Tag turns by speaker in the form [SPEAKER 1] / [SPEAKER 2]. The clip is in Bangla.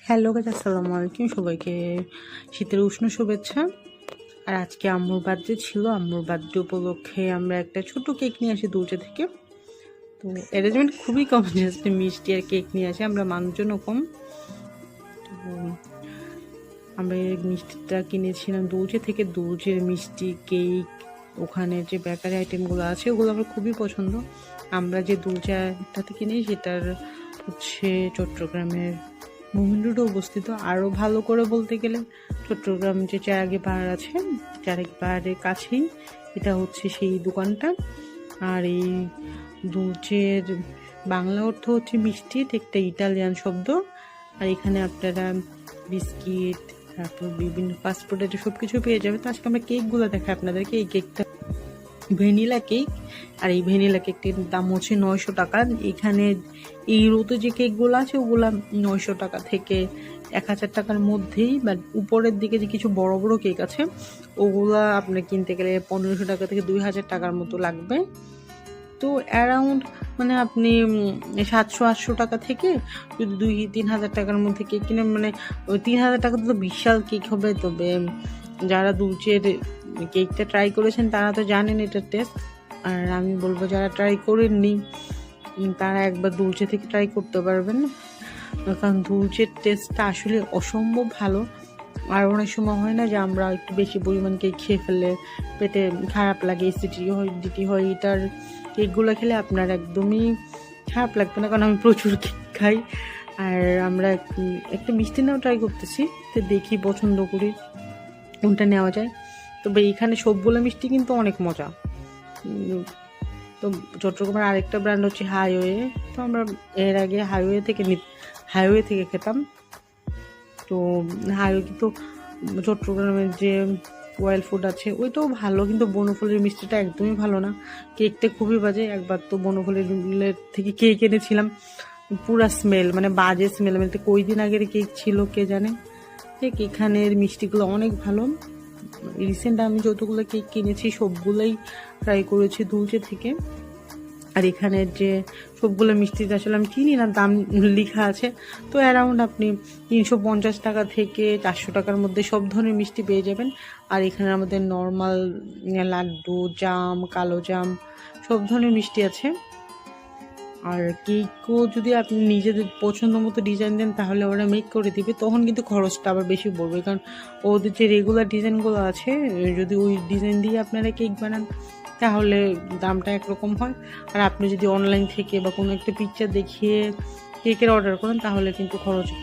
[SPEAKER 1] হ্যালো গাইস, আসসালামু আলাইকুম। সবাইকে শীতের উষ্ণ শুভেচ্ছা। আর আজকে আম্মুর বার্থডে ছিল। আম্মুর বার্থডে উপলক্ষে আমরা একটা ছোট কেক নিয়ে আসি দূরে থেকে। তো অ্যারেঞ্জমেন্ট খুবই কম, জাস্ট মিষ্টি আর কেক নিয়ে আসি। আমরা মানুষজনও কম। তো আমরা এই মিষ্টিটা কিনেছিলাম দূরে থেকে। দূরের মিষ্টি, কেক, ওখানে যে বেকারি আইটেমগুলো আছে ওগুলো আমার খুবই পছন্দ। আমরা যে দূরটাতে কিনি সেটার হচ্ছে চট্টগ্রামের মোমিন রোডে অবস্থিত। আরও ভালো করে বলতে গেলে চট্টগ্রাম যে চারাগি পাহাড় আছে, চারাগি পাহাড়ের কাছেই এটা হচ্ছে সেই দোকানটা। আর এই দুধের বাংলা অর্থ হচ্ছে মিষ্টি, একটা ইটালিয়ান শব্দ। আর এখানে আপনারা বিস্কিট, তারপর বিভিন্ন ফাস্টফুডের সব কিছু পেয়ে যাবে। তো আজকে আমরা কেকগুলো দেখাই আপনাদেরকে। এই কেকটা ভ্যানিলা কেক, আর এই ভ্যানিলা কেকটির দাম হচ্ছে 900 টাকা। এখানে এই রোতে যে কেকগুলো আছে ওগুলা 900 টাকা থেকে 1000 টাকার মধ্যেই, বা উপরের দিকে যে কিছু বড় বড় কেক আছে ওগুলা আপনার কিনতে গেলে 1500 টাকা থেকে 2000 টাকার মতো লাগবে। তো অ্যারাউন্ড মানে আপনি 700-800 টাকা থেকে যদি 2-3 হাজার টাকার মধ্যে কেক কিনে, মানে ওই 3000 টাকা তো বিশাল কেক হবে। তবে যারা দুধের কেকটা ট্রাই করেছেন তারা তো জানেন এটার টেস্ট। আর আমি বলবো যারা ট্রাই করেননি তারা একবার দুলচে থেকে ট্রাই করতে পারবেন, কারণ দুলচের টেস্টটা আসলে অসম্ভব ভালো। আর অনেক সময় হয় না যে আমরা একটু বেশি পরিমাণ কেক খেয়ে ফেললে পেটে খারাপ লাগে, অ্যাসিডিটি হয়। এটার কেকগুলো খেলে আপনার একদমই খারাপ লাগবে না, কারণ আমি প্রচুর কেক খাই। আর আমরা একটা মিষ্টি নেওয়া ট্রাই করতেছি, তো দেখি পছন্দ করি কোনটা নেওয়া যায়। তবে এইখানে সবগুলো মিষ্টি কিন্তু অনেক মজা। তো চট্টগ্রামের আরেকটা ব্র্যান্ড হচ্ছে হাইওয়ে। তো আমরা এর আগে হাইওয়ে থেকে খেতাম। তো হাইওয়ে কিন্তু চট্টগ্রামের যে ওয়েল ফুড আছে ওইটাও ভালো, কিন্তু বনফুলের মিষ্টিটা একদমই ভালো না। কেকটা খুবই বাজে। একবার তো বনফুলের থেকে কেক এনেছিলাম, পুরা স্মেল, মানে বাজে স্মেল। মানে কই দিন আগের কেক ছিল কে জানে। ঠিক এখানের মিষ্টিগুলো অনেক ভালো। রিসেন্ট আমি যতগুলো কেক কিনেছি সবগুলোই ট্রাই করেছি দুলচে থেকে। আর এখানের যে সবগুলো মিষ্টিতে আসলে আমি চিনি না, দাম লেখা আছে। তো অ্যারাউন্ড আপনি 350 টাকা থেকে 400 টাকার মধ্যে সব ধরনের মিষ্টি পেয়ে যাবেন। আর এখানে আমাদের নর্মাল লাড্ডু, জাম, কালো জাম, সব ধরনের মিষ্টি আছে। আর কেকও যদি আপনি নিজেদের পছন্দ মতো ডিজাইন দেন তাহলে ওরা মেক করে দিবে, তখন কিন্তু খরচটা আবার বেশি পড়বে। কারণ ওদের যে রেগুলার ডিজাইনগুলো আছে, যদি ওই ডিজাইন দিয়ে আপনারা কেক বানান তাহলে দামটা একরকম হয়। আর আপনি যদি অনলাইন থেকে বা কোনো একটা পিকচার দেখিয়ে কেকের অর্ডার করেন তাহলে কিন্তু খরচ